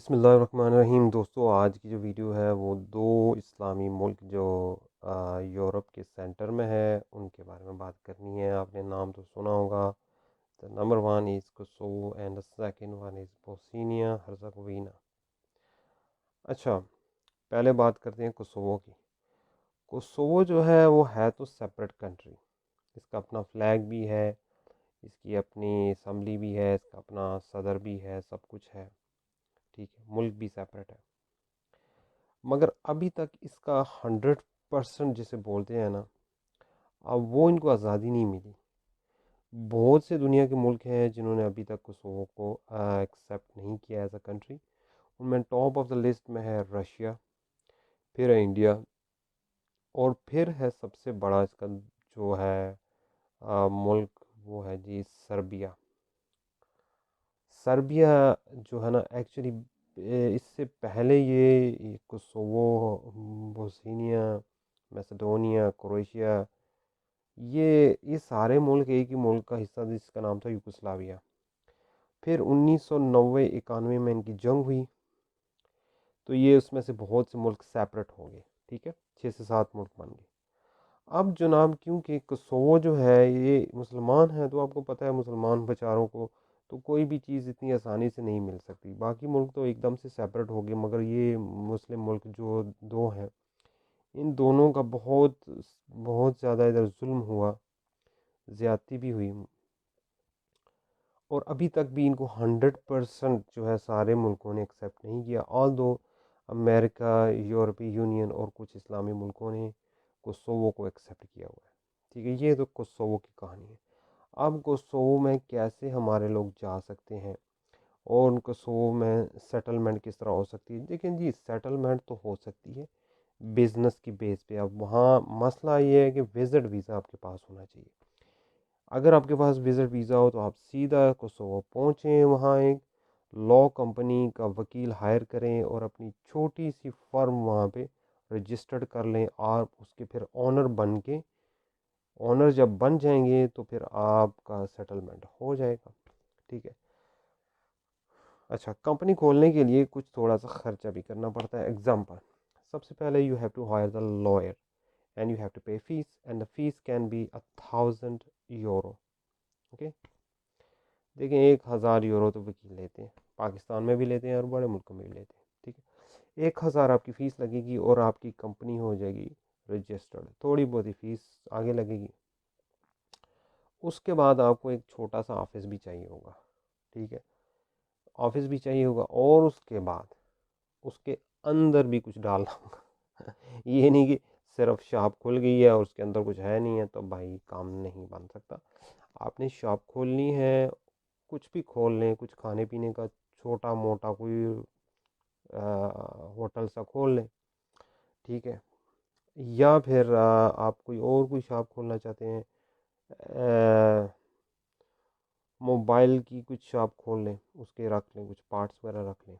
बिस्मिल्लाहिर्रहमानिर्रहीम। दोस्तों, आज की जो वीडियो है वो दो इस्लामी मुल्क जो यूरोप के सेंटर में है उनके बारे में बात करनी है। आपने नाम तो सुना होगा। The number one is Kosovo and the second one is Bosnia Herzegovina. अच्छा, पहले बात करते हैं कोसोवो की। कोसोवो जो है वो है तो सेपरेट कंट्री। इसका अपना फ्लैग भी है, इसकी अपनी असम्बली भी है, इसका अपना सदर भी है, सब कुछ है। ठीक है, मुल्क भी सेपरेट है। मगर अभी तक इसका 100% जिसे बोलते हैं ना, अब वो इनको आज़ादी नहीं मिली। बहुत से दुनिया के मुल्क हैं जिन्होंने अभी तक कोसोवो को एक्सेप्ट नहीं किया एज अ कंट्री। उनमें टॉप ऑफ द लिस्ट में है रशिया, फिर है इंडिया, और फिर है सबसे बड़ा इसका जो है मुल्क, वो है जी सर्बिया। सर्बिया जो है ना, एक्चुअली इससे पहले ये कोसोवो, बोस्निया, मैसेडोनिया, क्रोएशिया, ये सारे मुल्क एक ही मुल्क का हिस्सा थे जिसका नाम था यूगोस्लाविया। फिर 1990-91 में इनकी जंग हुई, तो ये उसमें से बहुत से मुल्क सेपरेट हो गए। ठीक है, 6 से 7 मुल्क बन गए। अब जनाब, क्योंकि कोसोवो जो है ये मुसलमान है, तो आपको पता है मुसलमान बेचारों को तो कोई भी चीज़ इतनी आसानी से नहीं मिल सकती। बाकी मुल्क तो एकदम से सेपरेट हो गए, मगर ये मुस्लिम मुल्क जो दो हैं, इन दोनों का बहुत बहुत ज़्यादा इधर जुल्म हुआ, ज़्यादती भी हुई, और अभी तक भी इनको 100% जो है सारे मुल्कों ने एक्सेप्ट नहीं किया। ऑल दो अमेरिका, यूरोपीय यूनियन और कुछ इस्लामी मुल्कों ने कोसोवो को एक्सेप्ट किया हुआ है। ठीक है, ये तो कोसोवो की कहानी है। अब कोसोवो में कैसे हमारे लोग जा सकते हैं और कोसोवो में सेटलमेंट किस तरह हो सकती है? देखें जी, सेटलमेंट तो हो सकती है बिजनेस की बेस पे। अब वहाँ मसला ये है कि विजिट वीज़ा आपके पास होना चाहिए। अगर आपके पास विजिट वीज़ा हो तो आप सीधा कोसोवो पहुँचें, वहाँ एक लॉ कंपनी का वकील हायर करें और अपनी छोटी सी फर्म वहाँ पे रजिस्टर्ड कर लें, और उसके फिर ऑनर बन के, ऑनर जब बन जाएंगे तो फिर आपका सेटलमेंट हो जाएगा। ठीक है। अच्छा, कंपनी खोलने के लिए कुछ थोड़ा सा खर्चा भी करना पड़ता है। एग्जाम्पल, सबसे पहले you have to hire the lawyer and you have to pay fees, and the fees can be 1,000 euro. Okay, देखिए 1,000 यूरो तो वकील लेते हैं, पाकिस्तान में भी लेते हैं और बड़े मुल्कों में भी लेते हैं। ठीक है, 1,000 आपकी फ़ीस लगेगी और आपकी कंपनी हो जाएगी रजिस्टर्ड। थोड़ी बहुत ही फ़ीस आगे लगेगी। उसके बाद आपको एक छोटा सा ऑफिस भी चाहिए होगा। ठीक है, ऑफिस भी चाहिए होगा, और उसके बाद उसके अंदर भी कुछ डालना होगा। ये नहीं कि सिर्फ शॉप खुल गई है और उसके अंदर कुछ है नहीं है तो भाई काम नहीं बन सकता। आपने शॉप खोलनी है, कुछ भी खोल लें, कुछ खाने पीने का छोटा मोटा कोई होटल सा खोल लें। ठीक है, या फिर आप कोई और कोई शॉप खोलना चाहते हैं, मोबाइल की कुछ शॉप खोल लें, उसके रख लें, कुछ पार्ट्स वगैरह रख लें।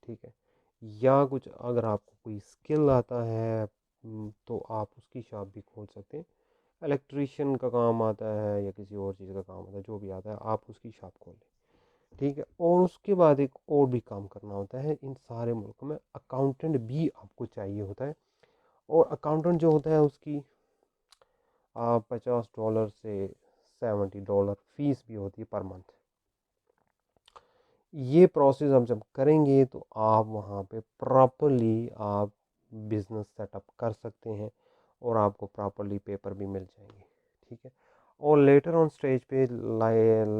ठीक है, या कुछ अगर आपको कोई स्किल आता है तो आप उसकी शॉप भी खोल सकते हैं। इलेक्ट्रिशियन का काम आता है या किसी और चीज़ का काम आता है, जो भी आता है आप उसकी शॉप खोल लें। ठीक है, और उसके बाद एक और भी काम करना होता है। इन सारे मुल्कों में अकाउंटेंट भी आपको चाहिए होता है, और अकाउंटेंट जो होता है उसकी $50 से $70 फीस भी होती है पर मंथ। ये प्रोसेस हम जब करेंगे तो आप वहाँ पे प्रॉपरली आप बिजनेस सेटअप कर सकते हैं, और आपको प्रॉपरली पेपर भी मिल जाएंगे। ठीक है, और लेटर ऑन स्टेज पे,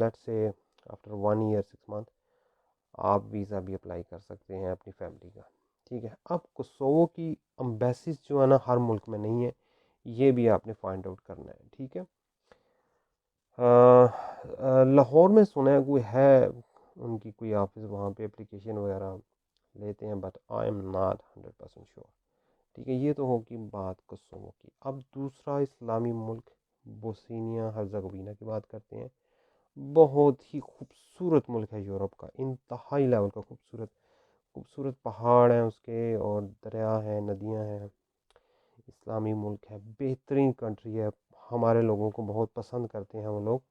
let's say after 1 year 6 month, आप वीज़ा भी अप्लाई कर सकते हैं अपनी फैमिली का। ठीक है, अब कोसोवो की अम्बेसीज जो है ना हर मुल्क में नहीं है, ये भी आपने फाइंड आउट करना है। ठीक है, लाहौर में सुना है कोई है, उनकी कोई ऑफिस, वहाँ पे एप्लीकेशन वगैरह लेते हैं, but I am not 100% sure. ठीक है, ये तो होगी बात कोसोवो की। अब दूसरा इस्लामी मुल्क बोस्निया हर्ज़ेगोविना की बात करते हैं। बहुत ही खूबसूरत मुल्क है यूरोप का, इंतहाई लेवल का खूबसूरत। खूबसूरत पहाड़ हैं उसके, और दरिया हैं, नदियां हैं। इस्लामी मुल्क है, बेहतरीन कंट्री है। हमारे लोगों को बहुत पसंद करते हैं वो लोग,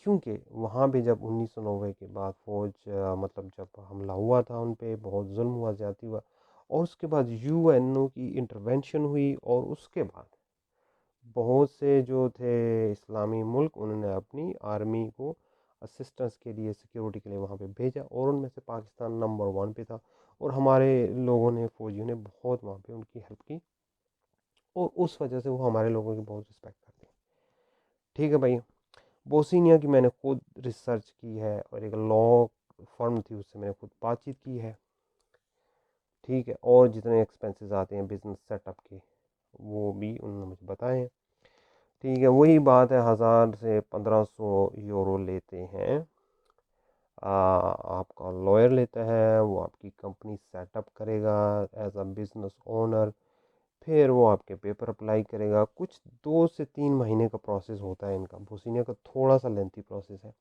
क्योंकि वहाँ पे जब 1990 के बाद फ़ौज मतलब जब हमला हुआ था उन पे, बहुत जुल्म हुआ, ज़्यादती हुआ, और उसके बाद यूएनओ की इंटरवेंशन हुई, और उसके बाद बहुत से जो थे इस्लामी मुल्क, उन्होंने अपनी आर्मी को असिस्टेंस के लिए, सिक्योरिटी के लिए वहाँ पे भेजा, और उनमें से पाकिस्तान नंबर 1 पे था। और हमारे लोगों ने, फ़ौजियों ने बहुत वहाँ पे उनकी हेल्प की, और उस वजह से वो हमारे लोगों की बहुत रिस्पेक्ट करते हैं। ठीक है भाई। बोस्निया की मैंने खुद रिसर्च की है, और एक लॉ फर्म थी उससे मैंने खुद बातचीत की है। ठीक है। और जितने एक्सपेंसेस आते हैं बिजनेस सेटअप के, वो भी उन्होंने मुझे बताए हैं। ठीक है। वही बात है, 1000 से 1500 यूरो लेते हैं। आपका लॉयर लेता है, वो आपकी कंपनी सेटअप करेगा एज अ बिजनेस ओनर, फिर वो आपके पेपर अप्लाई करेगा। कुछ 2 से 3 महीने का प्रोसेस होता है इनका। बोस्निया का थोड़ा सा लेंथी प्रोसेस है।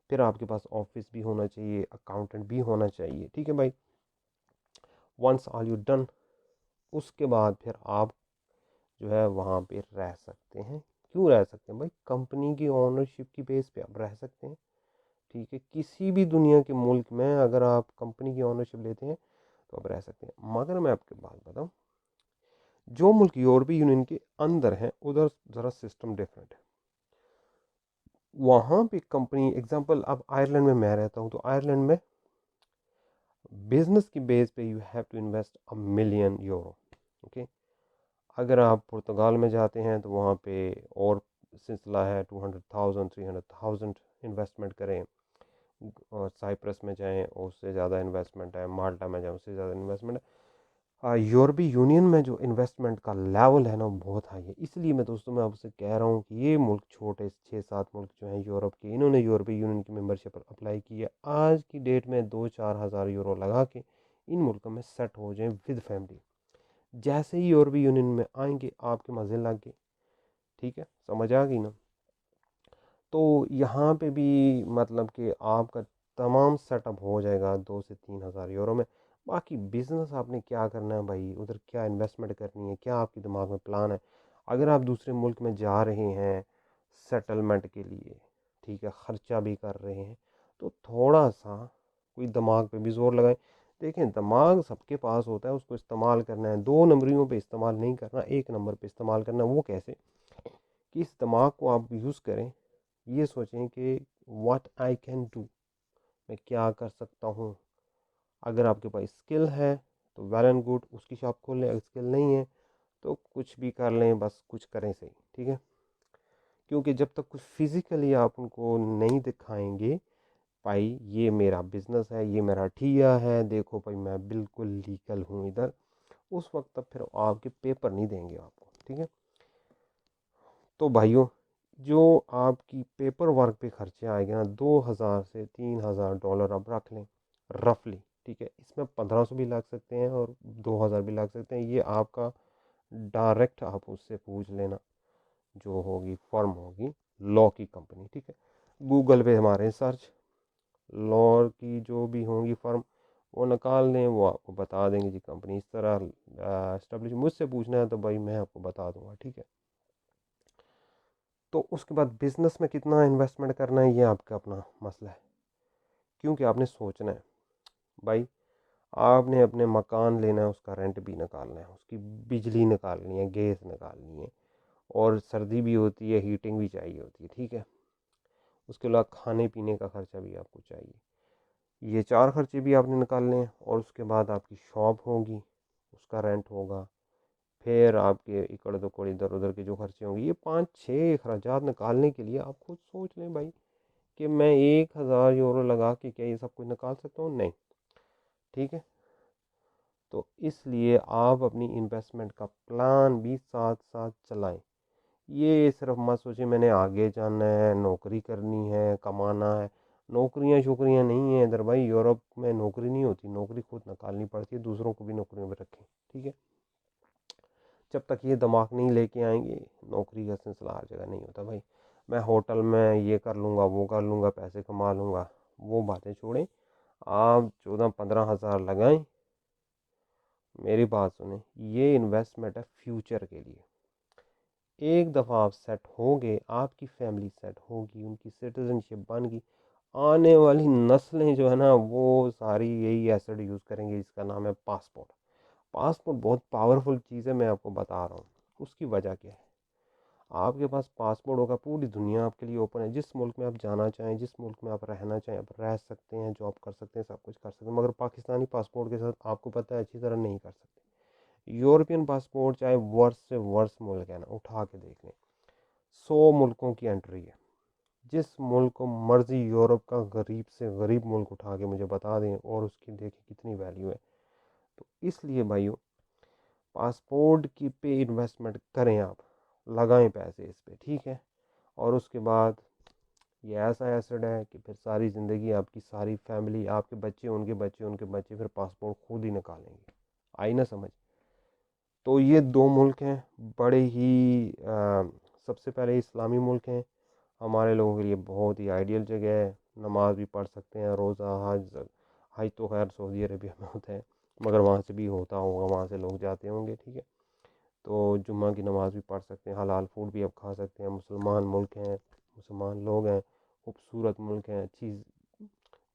फिर आपके पास ऑफिस भी होना चाहिए, अकाउंटेंट भी होना चाहिए। ठीक है भाई। वंस ऑल यू डन, उसके बाद फिर आप जो है वहाँ पे रह सकते हैं। क्यों रह सकते हैं भाई? कंपनी की ओनरशिप की बेस पे आप रह सकते हैं। ठीक है। किसी भी दुनिया के मुल्क में अगर आप कंपनी की ओनरशिप लेते हैं तो आप रह सकते हैं। मगर मैं आपके बात बताऊँ, जो मुल्क यूरोपीय यूनियन के अंदर हैं उधर ज़रा सिस्टम डिफरेंट है। वहाँ पे कंपनी, एग्जांपल अब आयरलैंड में मैं रहता हूँ, तो आयरलैंड में बिजनेस की बेस पे you have to invest €1 million। Okay. अगर आप पुर्तगाल में जाते हैं तो वहाँ पे और सिलसिला है, 200,000 300,000 इन्वेस्टमेंट करें। और साइप्रस में जाएं, उससे ज़्यादा इन्वेस्टमेंट है। माल्टा में जाएं, उससे ज़्यादा इन्वेस्टमेंट है। यूरोपीय यूनियन में जो इन्वेस्टमेंट का लेवल है ना, वो बहुत हाई है। इसलिए मैं दोस्तों, मैं आपसे कह रहा हूँ कि ये मुल्क, छोटे 6-7 मुल्क जो हैं यूरोप के, इन्होंने यूरोपीय यूनियन की मेंबरशिप अप्लाई की है। आज की डेट में 2-4 हज़ार यूरो लगा के इन मुल्कों में सेट हो जाएं विद फैमिली। जैसे ही यूरोपीय यूनियन में आएंगे, आपके मज़े लग गए। ठीक है, समझ आ गई ना? तो यहाँ पे भी मतलब कि आपका तमाम सेटअप हो जाएगा 2 से 3 हज़ार यूरो में। बाकी बिजनेस आपने क्या करना है भाई, उधर क्या इन्वेस्टमेंट करनी है, क्या आपके दिमाग में प्लान है? अगर आप दूसरे मुल्क में जा रहे हैं सेटलमेंट के लिए, ठीक है, ख़र्चा भी कर रहे हैं, तो थोड़ा सा कोई दिमाग पे भी ज़ोर लगाएं। देखें, दिमाग सबके पास होता है, उसको इस्तेमाल करना है। 2 नंबरियों पे इस्तेमाल नहीं करना, 1 नंबर पे इस्तेमाल करना है। वो कैसे? कि इस दिमाग को आप यूज़ करें, ये सोचें कि व्हाट आई कैन डू, मैं क्या कर सकता हूँ। अगर आपके पास स्किल है तो वेल एंड गुड, उसकी शॉप खोल लें। अगर स्किल नहीं है तो कुछ भी कर लें, बस कुछ करें सही। ठीक है। क्योंकि जब तक कुछ फिज़िकली आप उनको नहीं दिखाएंगे, भाई ये मेरा बिजनेस है, ये मेरा ठिया है, देखो भाई मैं बिल्कुल लीगल हूँ इधर, उस वक्त तक फिर आपके पेपर नहीं देंगे आपको। ठीक है। तो भाइयों, जो आपकी पेपर वर्क पे खर्चे आएंगे ना, 2,000 से 3,000 डॉलर आप रख लें रफली। ठीक है। इसमें 1500 भी लग सकते हैं और 2,000 भी लग सकते हैं। ये आपका डायरेक्ट आप उससे पूछ लेना, जो होगी फर्म होगी लॉ की कंपनी। ठीक है। गूगल पे हमारे सर्च, लॉ की जो भी होंगी फर्म, वो निकाल लें, वो आपको बता देंगे जी कंपनी इस तरह एस्टेब्लिश। मुझसे पूछना है तो भाई मैं आपको बता दूंगा। ठीक है। तो उसके बाद बिजनेस में कितना इन्वेस्टमेंट करना है, ये आपका अपना मसला है। क्योंकि आपने सोचना है भाई, आपने अपने मकान लेना है, उसका रेंट भी निकालना है, उसकी बिजली निकालनी है, गैस निकालनी है, और सर्दी भी होती है, हीटिंग भी चाहिए होती है। ठीक है। उसके अलावा खाने पीने का खर्चा भी आपको चाहिए। ये 4 खर्चे भी आपने निकालने हैं। और उसके बाद आपकी शॉप होगी, उसका रेंट होगा। फिर आपके इकड़ दुकड़ इधर उधर के जो खर्चे होंगे, ये 5-6 अखराजात निकालने के लिए आप खुद सोच लें भाई कि मैं 1,000 यूरो लगा के क्या ये सब कुछ निकाल सकता हूँ? नहीं। ठीक है। तो इसलिए आप अपनी इन्वेस्टमेंट का प्लान भी साथ साथ चलाएं। ये सिर्फ मत सोचिए मैंने आगे जाना है, नौकरी करनी है, कमाना है। नौकरियां शौकरियां नहीं है इधर भाई। यूरोप में नौकरी नहीं होती, नौकरी खुद निकालनी पड़ती है, दूसरों को भी नौकरियों में रखें। ठीक है। जब तक ये दिमाग नहीं लेके आएंगे, नौकरी का सिलसिला हर जगह नहीं होता भाई। मैं होटल में ये कर लूँगा, वो कर लूँगा, पैसे कमा लूँगा, वो बातें छोड़ें। आप 14-15 हज़ार लगाएं। मेरी बात सुने, ये इन्वेस्टमेंट है फ्यूचर के लिए। एक दफ़ा आप सेट हो गए, आपकी फैमिली सेट होगी, उनकी सिटीजनशिप बन गई, आने वाली नस्लें जो है ना वो सारी यही एसेट यूज़ करेंगे, जिसका नाम है पासपोर्ट। पासपोर्ट बहुत पावरफुल चीज़ है, मैं आपको बता रहा हूँ। उसकी वजह क्या है? आपके पास पासपोर्ट होगा, पूरी दुनिया आपके लिए ओपन है। जिस मुल्क में आप जाना चाहें, जिस मुल्क में आप रहना चाहें, आप रह सकते हैं, जॉब कर सकते हैं, सब कुछ कर सकते हैं। मगर पाकिस्तानी पासपोर्ट के साथ आपको पता है अच्छी तरह नहीं कर सकते। यूरोपियन पासपोर्ट चाहे वर्ष से वर्ष मुल्क है ना, उठा के देख लें, 100 मुल्कों की एंट्री है। जिस मुल्क को मर्जी यूरोप का गरीब से गरीब मुल्क उठा के मुझे बता दें और उसकी देखें कितनी वैल्यू है। तो इसलिए भाइयों, पासपोर्ट की पे इन्वेस्टमेंट करें आप, लगाएं पैसे इस पे, ठीक है। और उसके बाद ये ऐसा एसेट है कि फिर सारी ज़िंदगी आपकी सारी फैमिली, आपके बच्चे, उनके बच्चे, उनके बच्चे फिर पासपोर्ट खुद ही निकालेंगे। आई ना समझ? तो ये दो मुल्क हैं बड़े ही सबसे पहले इस्लामी मुल्क हैं, हमारे लोगों के लिए बहुत ही आइडियल जगह है। नमाज भी पढ़ सकते हैं, रोज़ा, हज। हज तो खैर सऊदी अरबिया में होता है, मगर वहाँ से भी होता होगा, वहाँ से लोग जाते होंगे, ठीक है। तो जुम्मा की नमाज़ भी पढ़ सकते हैं, हलाल फूड भी आप खा सकते हैं। मुसलमान मुल्क हैं, मुसलमान लोग हैं, खूबसूरत मुल्क हैं, अच्छी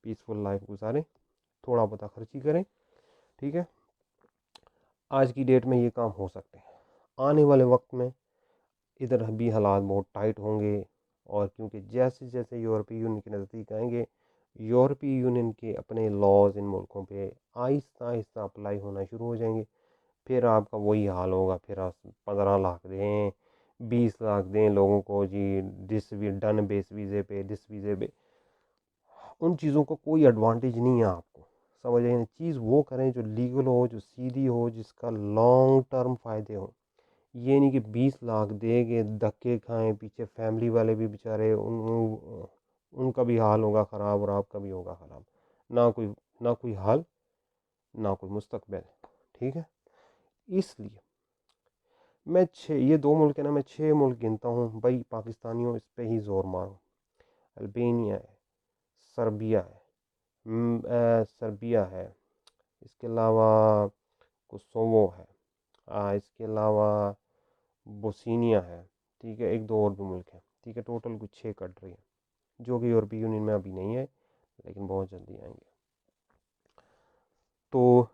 पीसफुल लाइफ गुजारें, थोड़ा बहुत खर्ची करें, ठीक है। आज की डेट में ये काम हो सकते हैं। आने वाले वक्त में इधर भी हालात बहुत टाइट होंगे, और क्योंकि जैसे जैसे यूरोपीय यूनियन के नज़दीक आएंगे, यूरोपीय यूनियन के अपने लॉज इन मुल्कों पे आहिस्ता आहिस्ता अप्लाई होना शुरू हो जाएंगे। फिर आपका वही हाल होगा, फिर आप 15 लाख दें, 20 लाख दें लोगों को जी, डिस वी डन बेस वीज़े पे, डिस वीज़े पे। उन चीज़ों का कोई एडवांटेज नहीं है आपको, समझ आए? चीज़ वो करें जो लीगल हो, जो सीधी हो, जिसका लॉन्ग टर्म फ़ायदे हो। ये नहीं कि 20 लाख देंगे, धक्के खाएं, पीछे फैमिली वाले भी बेचारे, उनका भी हाल होगा ख़राब और आपका भी होगा ख़राब। ना कोई हाल, ना कोई मुस्तकबिल, ठीक है। इसलिए मैं ये दो मुल्क है ना, मैं 6 मुल्क गिनता हूँ भाई, पाकिस्तानियों इस पे ही जोर मारो। अल्बानिया है, सर्बिया है, सर्बिया है, इसके अलावा कोसोवो है, इसके अलावा बोस्निया है, ठीक है। एक दो और भी मुल्क हैं, ठीक है। टोटल कुछ 6 कंट्री है, जो कि यूरोपीय यूनियन में अभी नहीं है, लेकिन बहुत जल्दी आएंगे। तो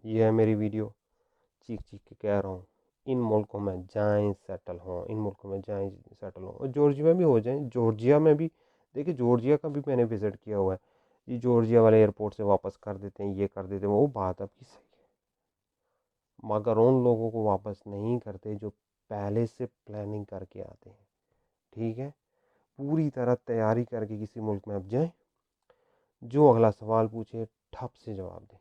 ये है मेरी वीडियो, चीख चीख के कह रहा हूँ, इन मुल्कों में जाएं सेटल हों, इन मुल्कों में जाएं सेटल हों, और जॉर्जिया में भी हो जाएं। जॉर्जिया में भी देखिए, जॉर्जिया का भी मैंने विज़िट किया हुआ है। ये जॉर्जिया वाले एयरपोर्ट से वापस कर देते हैं, ये कर देते हैं, वो बात आपकी सही है, मगर उन लोगों को वापस नहीं करते जो पहले से प्लानिंग करके आते हैं, ठीक है। पूरी तरह तैयारी करके किसी मुल्क में आप जाएं, जो अगला सवाल पूछे ठप से जवाब दें।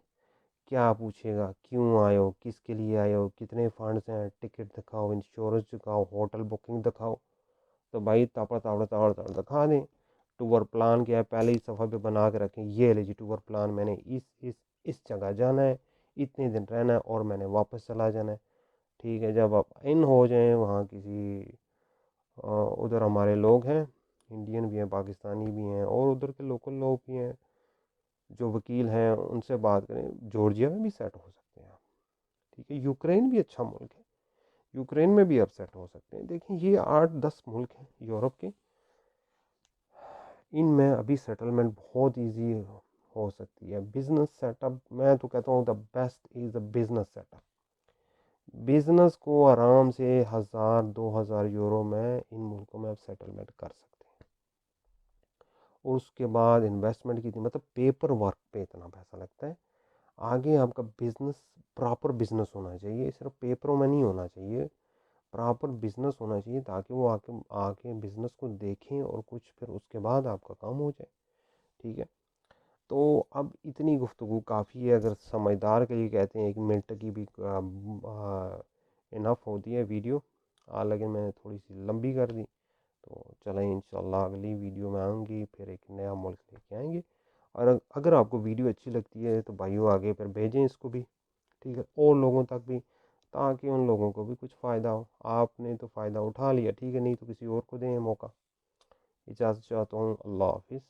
क्या पूछेगा? क्यों आए हो, किसके लिए आए हो, कितने फंड्स हैं, टिकट दिखाओ, इंश्योरेंस दिखाओ, होटल बुकिंग दिखाओ। तो भाई तापड़ तापड़ तापड़ तापड़ दिखा दें। टूर प्लान क्या है, पहले ही सफ़र पे बना के रखें, ये लीजिए टूर प्लान, मैंने इस जगह जाना है, इतने दिन रहना है और मैंने वापस चला जाना है, ठीक है। जब आप इन हो जाएं वहाँ किसी उधर हमारे लोग हैं, इंडियन भी हैं, पाकिस्तानी भी हैं, और उधर के लोकल लोग भी हैं, जो वकील हैं, उनसे बात करें। जॉर्जिया में भी सेट हो सकते हैं आप, ठीक है। यूक्रेन भी अच्छा मुल्क है, यूक्रेन में भी आप सेट हो सकते हैं। देखिए, ये 8-10 मुल्क हैं यूरोप के, इनमें अभी सेटलमेंट बहुत इजी हो सकती है। बिजनेस सेटअप, मैं तो कहता हूँ the best is the business setup. Business को आराम से 1000-2000 यूरो में इन मुल्कों में आप सेटलमेंट कर सकते हैं। और उसके बाद इन्वेस्टमेंट की, मतलब पेपर वर्क पे इतना पैसा लगता है। आगे आपका बिजनेस प्रॉपर बिजनेस होना चाहिए, सिर्फ पेपरों में नहीं होना चाहिए, प्रॉपर बिजनेस होना चाहिए, ताकि वो आके आके बिजनेस को देखें और कुछ फिर उसके बाद आपका काम हो जाए, ठीक है। तो अब इतनी गुफ्तगू काफ़ी है, अगर समझदार के लिए कहते हैं 1 मिनट की भी इनफ होती है वीडियो, लेकिन मैंने थोड़ी सी लंबी कर दी। तो चलें, इंशाल्लाह अगली वीडियो में आऊँगी, फिर एक नया मुल्क लेके आएंगे। और अगर आपको वीडियो अच्छी लगती है तो भाइयों आगे फिर भेजें इसको भी, ठीक है, और लोगों तक भी, ताकि उन लोगों को भी कुछ फ़ायदा हो। आपने तो फ़ायदा उठा लिया, ठीक है, नहीं तो किसी और को दें मौका। इजाज़त चाहता हूँ, अल्लाह हाफिज़।